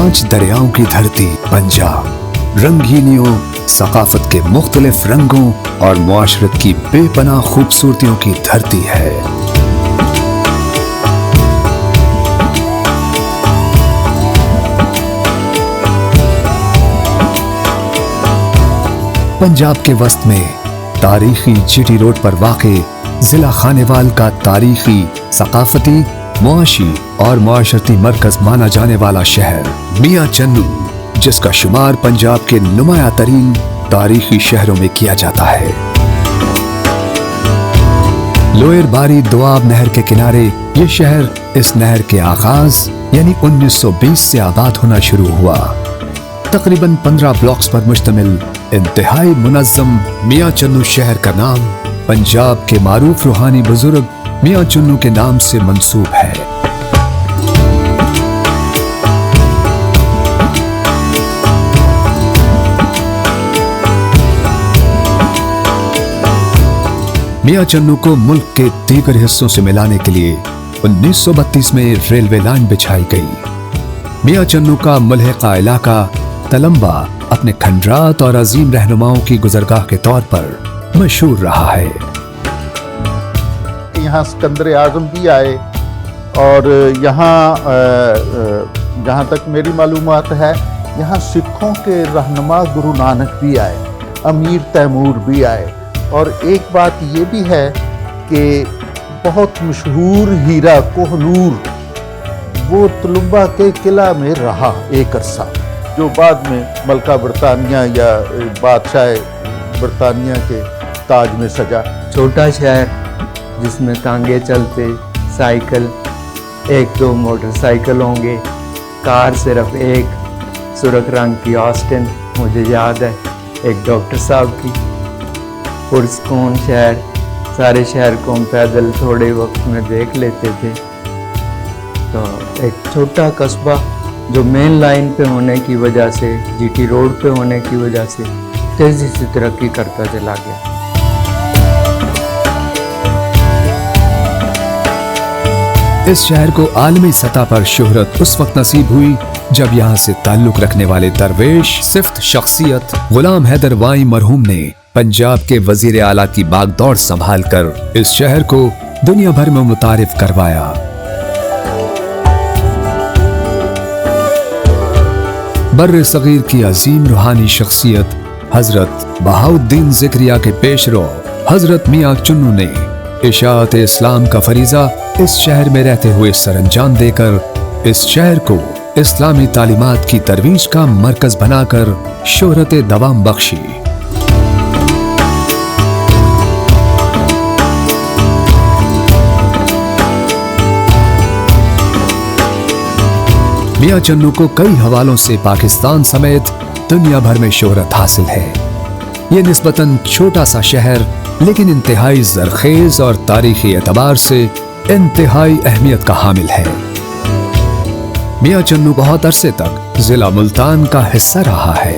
5 दरियाओं की धरती पंजाब रंगीनियों, सकाफत के मुख्तलिफ रंगों और मुआशरत की बेपनाह खूबसूरतियों की धरती है। पंजाब के वस्त में तारीखी जीटी रोड पर वाक़े जिला खानेवाल का तारीखी, सकाफती, मुआशी और मुआशरती मरकज माना जाने वाला शहर मियां चन्नू, जिसका शुमार पंजाब के नुमाया तरीन तारीखी शहरों में किया जाता है। लोअर बारी दोआब नहर के किनारे ये शहर इस नहर के आगाज यानी 1920 से आबाद होना शुरू हुआ। तकरीबन 15 ब्लॉक्स पर मुश्तमिल इंतहाई मुनज़्ज़म मियां चन्नू शहर का नाम पंजाब के मारूफ रूहानी बुजुर्ग मियां चन्नू के नाम से मंसूब है। मियां चन्नू को मुल्क के दीगर हिस्सों से मिलाने के लिए 1932 में रेलवे लाइन बिछाई गई। मियां चन्नू का मुल्हिका इलाका तलंबा अपने खंडरात और अजीम रहनुमाओं की गुजरगाह के तौर पर मशहूर रहा है। यहाँ सिकंदर आज़म भी आए और यहाँ जहाँ तक मेरी मालूमात है यहाँ सिखों के रहनुमा गुरु नानक भी आए, अमीर तैमूर भी आए। और एक बात ये भी है कि बहुत मशहूर हीरा कोहनूर वो तलुम्बा के किला में रहा एक अरसा, जो बाद में मलका बरतानिया या बादशाह बरतानिया के ताज में सजा। छोटा शहर जिसमें टांगे चलते, साइकिल 1-2 मोटरसाइकिल होंगे, कार सिर्फ एक सुर्ख रंग की ऑस्टिन मुझे याद है, एक डॉक्टर साहब की। पुरस्कून शहर, सारे शहर को हम पैदल थोड़े वक्त में देख लेते थे। तो एक छोटा कस्बा जो मेन लाइन पे होने की वजह से, जीटी रोड पे होने की वजह से तेज़ी से तरक्की करता चला गया। इस शहर को आलमी सतह पर शोहरत उस वक्त नसीब हुई जब यहाँ से ताल्लुक रखने वाले दरवेश सिफ्त शख्सियत गुलाम हैदर वाई मरहूम ने पंजाब के वजीर आला की बागदौड़ संभाल कर इस शहर को दुनिया भर में मुतारिफ करवाया। बर्र सगीर की अजीम रूहानी शख्सियत हजरत बहाउद्दीन ज़िक्रिया के पेशरो हजरत मियां चन्नू ने इशाअत इस्लाम का फरीजा इस शहर में रहते हुए सरअंजाम देकर इस शहर को इस्लामी तालीमात की तरवीज का मरकज बनाकर शोहरत दवाम बख्शी। मियां चन्नू को कई हवालों से पाकिस्तान समेत दुनिया भर में शोहरत हासिल है। ये निस्बतन छोटा सा शहर लेकिन इंतहाई ज़रखेज़ और तारीखी एतबार से इंतहाई अहमियत का हामिल है। मियां चन्नू बहुत अरसे तक जिला मुल्तान का हिस्सा रहा है,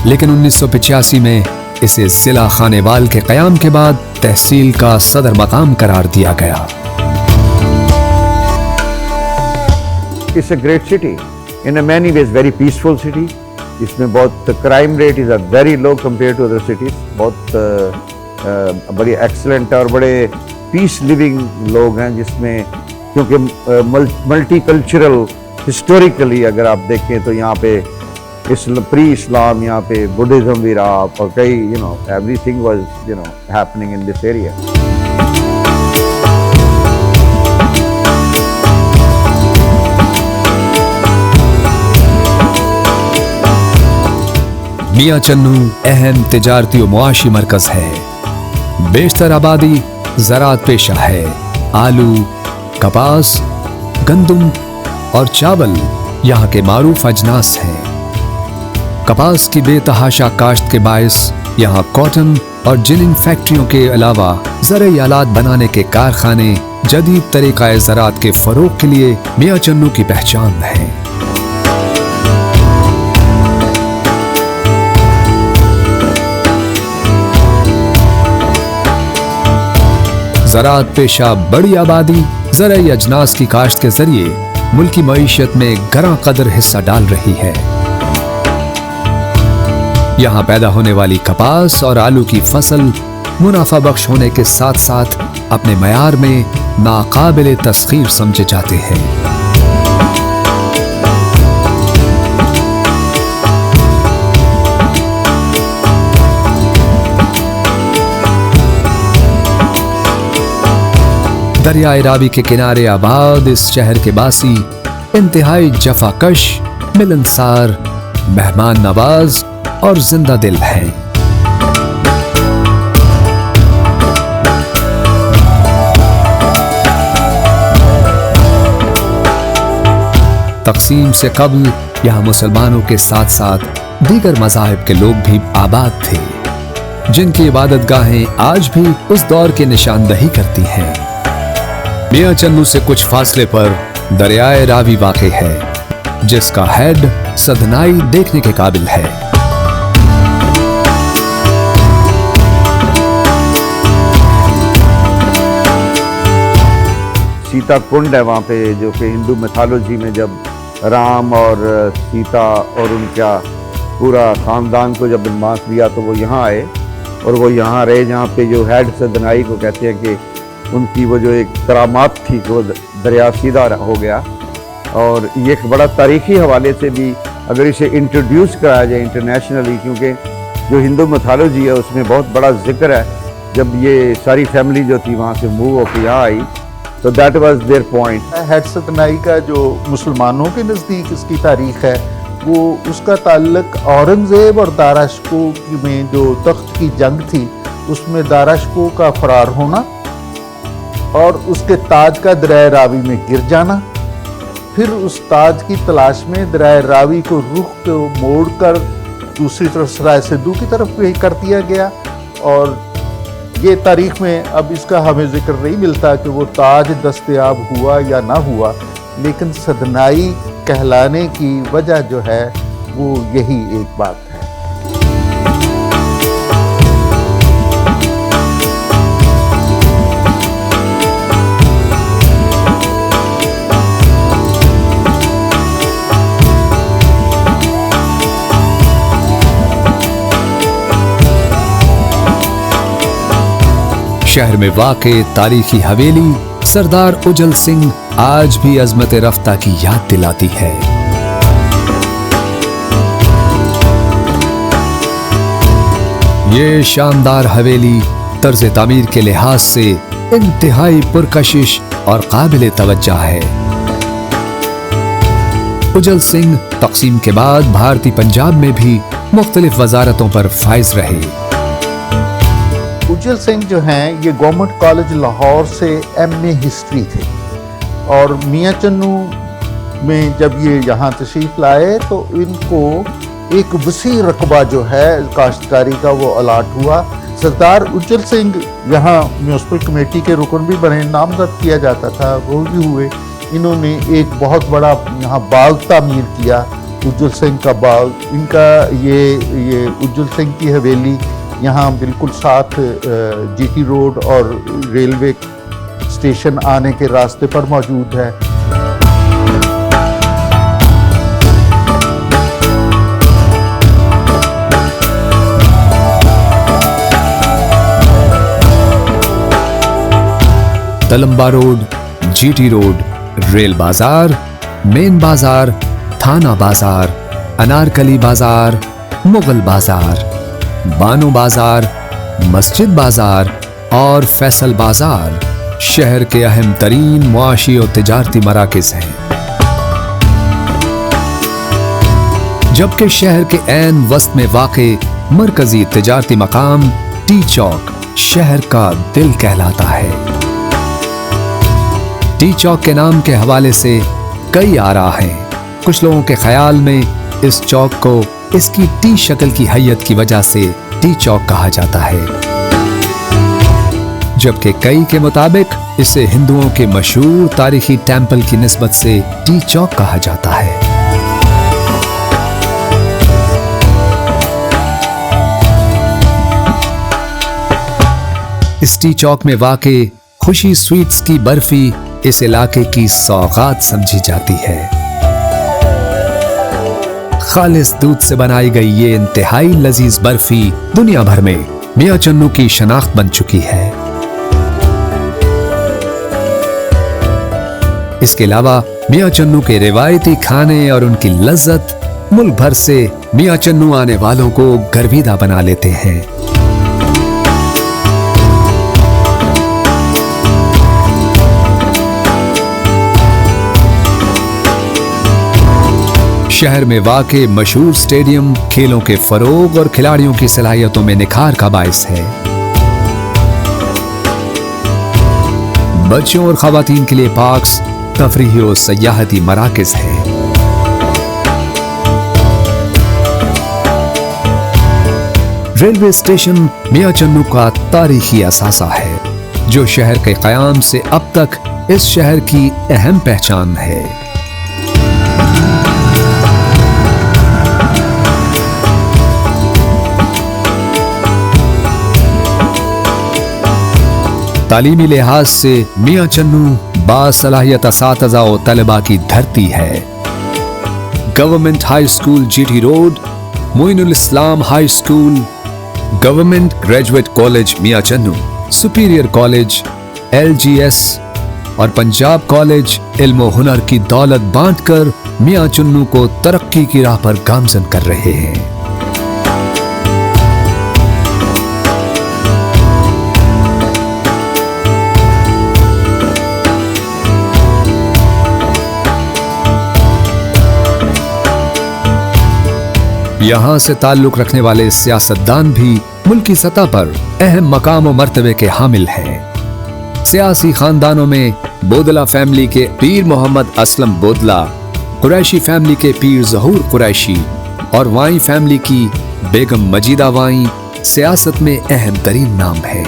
लेकिन 1985 में इसे जिला खानेवाल के क़याम के बाद तहसील का सदर मकाम करार दिया गया। It's a great city, in a many ways very peaceful city. इसमें बहुत crime rate is very low compare to other cities. बहुत बड़ी एक्सलेंट और बड़े पीस लिविंग लोग हैं, जिसमें क्योंकि मल्टी कल्चरल हिस्टोरिकली अगर आप देखें तो यहाँ पे प्री इस्लाम यहाँ पे बुद्धिज़्म भी रहा और कई everything was happening in this area. Mian Channu अहम तिजारती और मुआशी मरकज है। बेशतर आबादी ज़राअत पेशा है। आलू, कपास, गंदम और चावल यहाँ के मारूफ अजनास हैं। कपास की बेतहाशा काश्त के बायस यहाँ कॉटन और जिनिंग फैक्ट्रियों के अलावा ज़रई आलात बनाने के कारखाने जदीद तरीक़ा ज़राअत के फ़रोग़ के लिए मियां चन्नू की पहचान है। ज़राअत पेशा बड़ी आबादी ज़रई अजनास की काश्त के जरिए मुल्की मईशत में गरा कदर हिस्सा डाल रही है। यहाँ पैदा होने वाली कपास और आलू की फसल मुनाफा बख्श होने के साथ साथ अपने मयार में नाकाबिले तस्खीर समझे जाते हैं। दरियाए रावी के किनारे आबाद इस शहर के बासी इंतहाई जफाकश, मिलनसार, मेहमान नवाज और जिंदा दिल हैं। तक़सीम से कब्ल यहाँ मुसलमानों के साथ साथ दीगर मज़ाहिब के लोग भी आबाद थे, जिनकी इबादत गाहें आज भी उस दौर की निशानदही करती हैं। मियां चन्नू से कुछ फासले पर दरियाए रावी वाक़े है, जिसका हेड सदनाई देखने के काबिल है। सीता कुंड है वहाँ पे, जो कि हिंदू मिथोलॉजी में जब राम और सीता और उनका पूरा ख़ानदान को जब वनवास दिया तो वो यहाँ आए और वो यहाँ रहे, जहाँ पे जो हेड सदनाई को कहते हैं कि उनकी वो जो एक करामात थी वो दरिया सीधा हो गया। और ये एक बड़ा तारीख़ी हवाले से भी अगर इसे इंट्रोड्यूस कराया जाए इंटरनेशनली, क्योंकि जो हिंदू मिथोलॉजी है उसमें बहुत बड़ा जिक्र है जब ये सारी फैमिली जो थी वहाँ से मूव होकर यहाँ आई, तो that was their point. Head सतनाई का जो मुसलमानों के नज़दीक इसकी तारीख़ है वो उसका ताल्लुक औरंगज़ेब और दाराशको में जो तख्त की जंग थी उसमें दाराशको का फरार होना और उसके ताज का दरिया रावी में गिर जाना, फिर उस ताज की तलाश में दरिया रावी को रुख को मोड़कर दूसरी तरफ सराय सिद्धू की तरफ भी कर दिया गया। और ये तारीख में अब इसका हमें जिक्र नहीं मिलता कि वो ताज दस्तयाब हुआ या ना हुआ, लेकिन सदनाई कहलाने की वजह जो है वो यही एक बात है। शहर में वाक़े तारीखी हवेली सरदार उजल सिंह आज भी अजमत रफ्ता की याद दिलाती है। ये शानदार हवेली तर्ज तामीर के लिहाज से इंतहाई पुरकशिश और काबिल तवज्जो है। उजल सिंह तक़सीम के बाद भारतीय पंजाब में भी मुख्तलिफ वजारतों पर फाइज रहे। उज्जवल सिंह जो हैं ये गवर्नमेंट कॉलेज लाहौर से एमए हिस्ट्री थे और मियां चन्नू में जब ये यहाँ तशरीफ़ लाए तो इनको एक वसी रकबा जो है काश्तकारी का वो अलाट हुआ। सरदार उज्जवल सिंह यहाँ म्यूनसिपल कमेटी के रुकन भी बने, नामजद किया जाता था, वो भी हुए। इन्होंने एक बहुत बड़ा यहाँ बाग तामीर किया, उज्जवल सिंह का बाग। इनका ये उज्जवल सिंह की हवेली यहाँ बिल्कुल साथ जीटी रोड और रेलवे स्टेशन आने के रास्ते पर मौजूद है। तलम्बा रोड, जीटी रोड, रेल बाजार, मेन बाजार, थाना बाजार, अनारकली बाजार, मुगल बाजार, बानो बाजार, मस्जिद बाजार और फैसल बाजार शहर के अहम तरीन मुआशी और तिजारती मराकिज़ हैं। जबकि शहर के ऐन वस्त में वाक़े मरकजी तिजारती मकाम टी चौक शहर का दिल कहलाता है। टी चौक के नाम के हवाले से कई आरा हैं। कुछ लोगों के ख्याल में इस चौक को इसकी टी शक्ल की हैयत की वजह से टी चौक कहा जाता है, जबकि कई के मुताबिक इसे हिंदुओं के मशहूर तारीखी टेंपल की निस्बत से टी चौक कहा जाता है। इस टी चौक में वाक़े खुशी स्वीट्स की बर्फी इस इलाके की सौगात समझी जाती है। खालिस दूध से बनाई गई ये इंतहाई लजीज बर्फी दुनिया भर में मियां चन्नू की शनाख्त बन चुकी है। इसके अलावा मियां चन्नू के रिवायती खाने और उनकी लज्जत मुल्क भर से मियां चन्नू आने वालों को गर्विदा बना लेते हैं। शहर में वाक़े मशहूर स्टेडियम खेलों के फरोग और खिलाड़ियों की सलाहियतों में निखार का बाइस है। बच्चों और खवातीन के लिए पार्क्स, तफरीही और सयाहती मराकज़ हैं। रेलवे स्टेशन मियां चन्नू का तारीखी असासा है, जो शहर के क़याम से अब तक इस शहर की अहम पहचान है। तालीमी लिहाज से मियां चन्नू बासलाहियत असातिज़ा और तलबा की धरती है। Government high school GT road, Moinul Islam high school, government graduate college Mian Channu, superior college, LGS और पंजाब कॉलेज इल्म व हुनर की दौलत बांटकर मियां चन्नू को तरक्की की राह पर गामजन कर रहे हैं। यहाँ से ताल्लुक रखने वाले सियासतदान भी मुल्की सतह पर अहम मकाम और मर्तबे के हामिल हैं। सियासी खानदानों में बोदला फैमिली के पीर मोहम्मद असलम बोदला, कुरैशी फैमिली के पीर ज़हूर कुरैशी और वाई फैमिली की बेगम मजीदा वाई सियासत में अहम तरीन नाम है।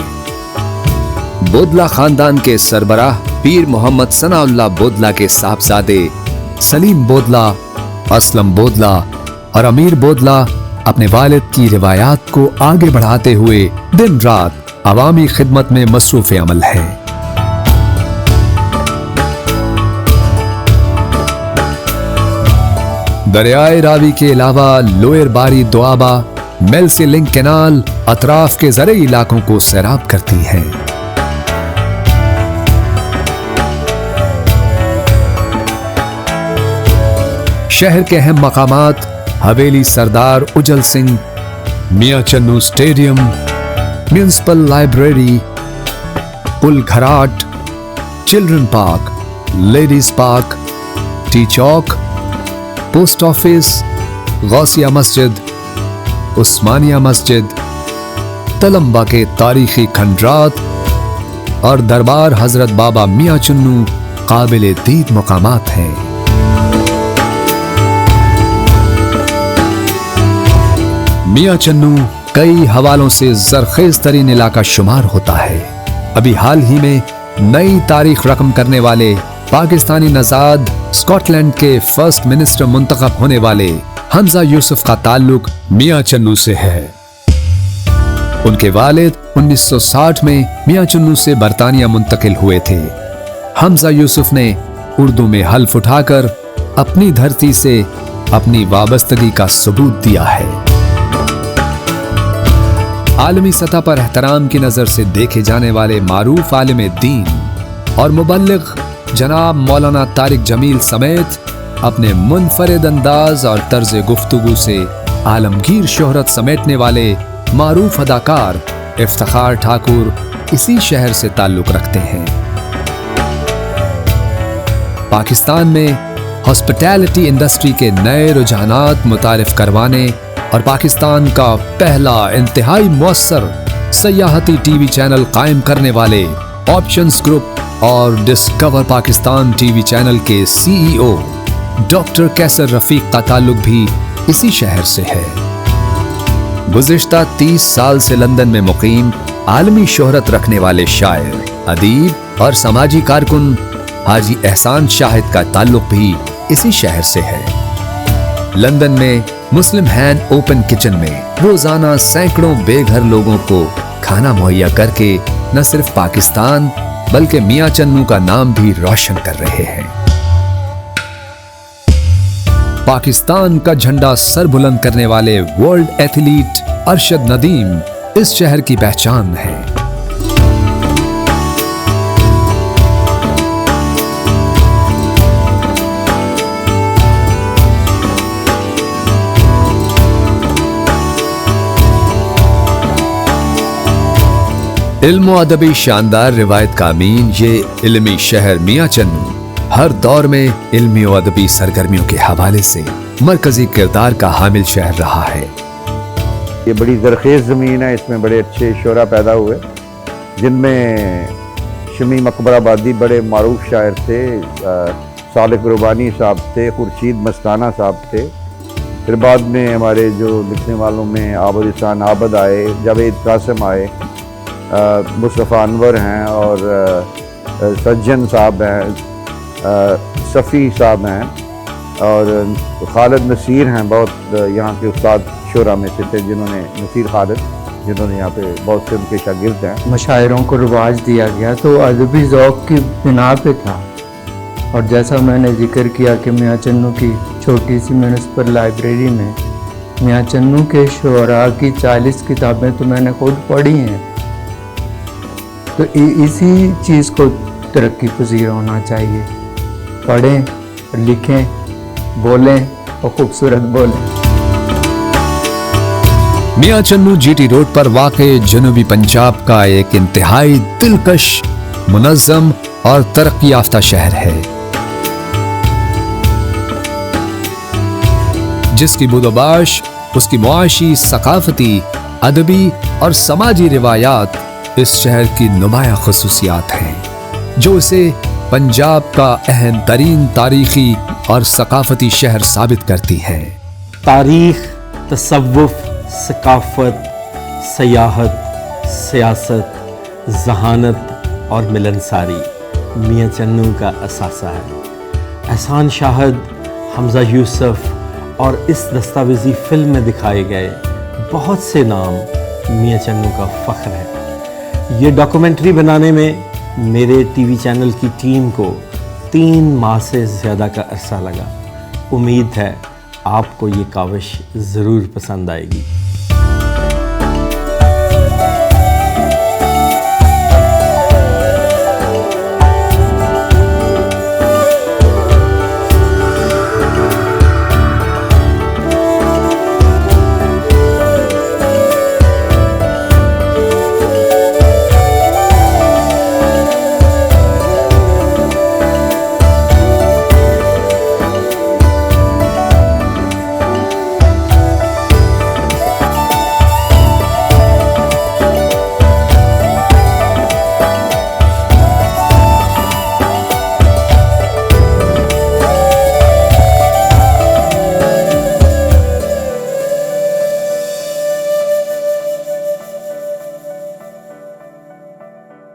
बोदला खानदान के सरबराह पीर मोहम्मद सनाउल्लाह बोदला के साहबजादे सलीम बोदला, असलम बोदला और अमीर बोदला अपने वालिद की रिवायात को आगे बढ़ाते हुए दिन रात अवामी खिदमत में मसरूफ अमल है। दरियाए रावी के अलावा लोअर बारी दोआबा मेल से लिंक कैनाल अतराफ के ज़रई इलाकों को सैराब करती है। शहर के अहम मकामात Haveli Sardar Ujal Singh, Mian Channu stadium, municipal library, Pul Gharat, children park, ladies park, T Chowk, post office, Gausia Masjid, Usmania मस्जिद, तलम्बा के तारीखी खंडरात और दरबार हजरत बाबा मियां चन्नू काबिल दीद मकामात हैं। मियां चन्नू कई हवालों से जरखेज तरीन इलाका शुमार होता है। अभी हाल ही में नई तारीख रकम करने वाले पाकिस्तानी नजाद स्कॉटलैंड के फर्स्ट मिनिस्टर मुंतखब होने वाले हमजा यूसुफ का ताल्लुक मियां चन्नू से है। उनके वालिद 1960 में मियां चन्नू से बरतानिया मुंतकिल हुए थे। हमजा यूसुफ ने उर्दू में हल्फ उठाकर अपनी धरती से अपनी वाबस्तगी का सबूत दिया है। आलमी सतह पर एहतराम की नजर से देखे जाने वाले मारूफ आलिम दीन और मुबल्लिग जनाब मौलाना तारिक जमील समेत अपने मुनफरिद अंदाज और तर्ज गुफ्तगू से आलमगीर शोहरत समेटने वाले मारूफ अदाकार इफ्तिखार ठाकुर इसी शहर से ताल्लुक रखते हैं। पाकिस्तान में हॉस्पिटैलिटी इंडस्ट्री के नए रुझानात मुतारिफ करवाने और पाकिस्तान का पहला इंतहाई मुअस्सर सयाहती टीवी चैनल कायम करने वाले ऑप्शंस ग्रुप और डिस्कवर पाकिस्तान टीवी चैनल के CEO डॉक्टर कैसर रफीक का ताल्लुक भी इसी शहर से है। गुज़िश्ता 30 साल से लंदन में मुकीम आलमी शोहरत रखने वाले शायर, अदीब और समाजी कारकुन हाजी एहसान शाहिद का ताल्लुक भी इसी शहर से है। लंदन में मुस्लिम हैंड ओपन किचन में रोजाना सैकड़ों बेघर लोगों को खाना मुहैया करके न सिर्फ पाकिस्तान बल्कि मियां चन्नू का नाम भी रोशन कर रहे हैं। पाकिस्तान का झंडा सर बुलंद करने वाले वर्ल्ड एथलीट अरशद नदीम इस शहर की पहचान है। इल्म अदबी शानदार रिवायत का अमीन ये इल्मी शहर मियां चन्नू हर दौर में इल्मी और अदबी सरगर्मियों के हवाले से मरकजी किरदार का हामिल शहर रहा है। ये बड़ी ज़रख़ेज़ ज़मीन है, इसमें बड़े अच्छे शोरा पैदा हुए, जिनमें शमीम अकबराबादी बड़े मारूफ शायर थे, सालिक रुबानी साहब थे, खुर्शीद मस्ताना साहब थे। फिर बाद में हमारे जो लिखने वालों में आबद इसान आबद आए, जावेद कासिम आए, मुस्तफ़ा अनवर हैं और सज्जन साहब हैं, शफ़ी साहब हैं और खालिद नसीर हैं। बहुत यहाँ के उस्ताद शोरा में से थे जिन्होंने नसीर खालिद, जिन्होंने यहाँ पे बहुत से उनके शागिर्द हैं। मशायरों को रिवाज दिया गया तो अदबी ज़ौक़ की बिना पे था। और जैसा मैंने जिक्र किया कि मियां चन्नू की छोटी सी म्यूनिसिपल लाइब्रेरी में मियां चन्नू के शोरा की 40 किताबें तो मैंने खुद पढ़ी हैं। तो इसी चीज़ को तरक्की पजीर होना चाहिए। पढ़ें, लिखें, बोलें और खूबसूरत बोलें। मियां चन्नू जीटी रोड पर वाक़े जनूबी पंजाब का एक इंतहाई दिलकश, मुनज़्ज़म और तरक्की याफ्ता शहर है, जिसकी बुदोबाश उसकी मुआशी, सकाफती, अदबी और समाजी रिवायात इस शहर की नुमाया खुसूसियात हैं, जो इसे पंजाब का अहम तरीन तारीखी और सकाफती शहर साबित करती हैं। तारीख, तसव्वुफ, सकाफत, सयाहत, सियासत, जहानत और मिलनसारी मियां चन्नू का असासा है। एहसान शाहिद, हमजा यूसुफ और इस दस्तावेजी फिल्म में दिखाए गए बहुत से नाम मियां चन्नू का फ़ख्र है। ये डॉक्यूमेंट्री बनाने में मेरे टीवी चैनल की टीम को 3 माह से ज़्यादा का अरसा लगा। उम्मीद है आपको ये काविश ज़रूर पसंद आएगी।